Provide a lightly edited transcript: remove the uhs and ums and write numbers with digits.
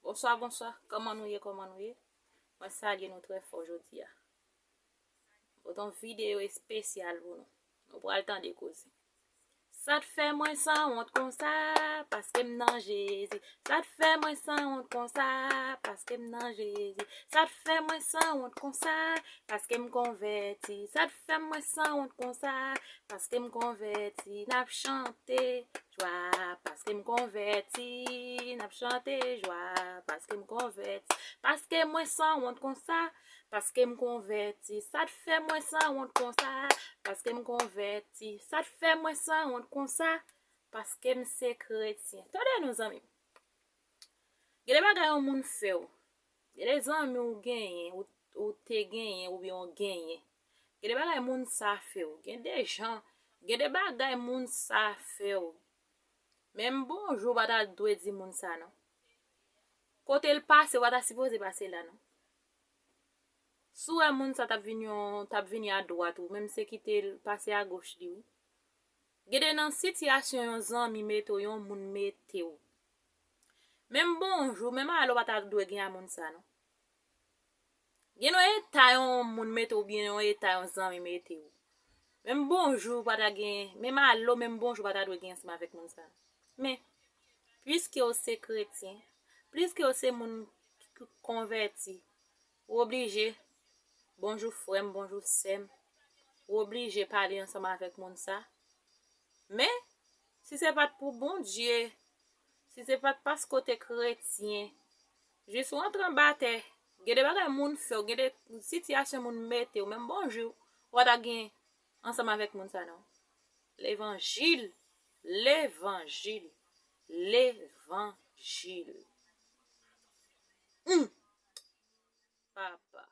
Bonsoir, bonsoir. Comment nous y, comment nous y? Moi, salue nous très fort aujourd'hui. Votre vidéo est spéciale pour nous. Nous prenons le temps de causer. Ça te fait moins sans honte comme ça, parce que m'nan Jésus. Ça te fait moins sans honte comme ça, parce que m'nan Jésus. Ça te fait moins sans honte comme ça, parce que m'converti. Ça te fait moins sans honte comme ça, parce que m'converti. N'a chanté joie, parce que m'converti. N'a chanté joie, parce que m'converti. Parce que moi sans honte comme ça, parce que m'converti. Ça te fait moins sans honte comme ça, parce que m'converti. Ça te fait moins sans honte comme ça, parce que m'se chrétien. Tade nos amis. Gede bagay yon moun fe ou. Gede zanmi ou genyen, ou te genyen, ou bien genyen. Gede bagay moun sa fe ou. Gede bagay moun sa fe ou. Même bonjour bata dwe di moun sa non. Kote l passe wata supposé passer là non. Sou e moun sa tap vini à droite ou même se kite passer à gauche di ou. Gede nan situation yon zanmi meto yon moun mete ou. Même bonjour, même alo bata dwe gen a moun sa non. Gen yon eta yon moun mete ou bien yon eta yon zanmi mete ou. Même bonjour bata gen, même alo même bonjour bata dwe gen ensemble avec moun sa. Mais puisque vous êtes chrétien, puisque vous êtes moun converti, ou obligé bonjour frère, bonjour sem, ou obligé parler ensemble avec moun sa. Mais si c'est pas pour bon Dieu, si c'est pas parce que tu es chrétien, juste rentre en bataille, gade bagay moun fe, gade situation moun mette ou même bonjour, ou ta gen ensemble avec moun sa non. L'évangile, l'évangile, l'évangile. Papa.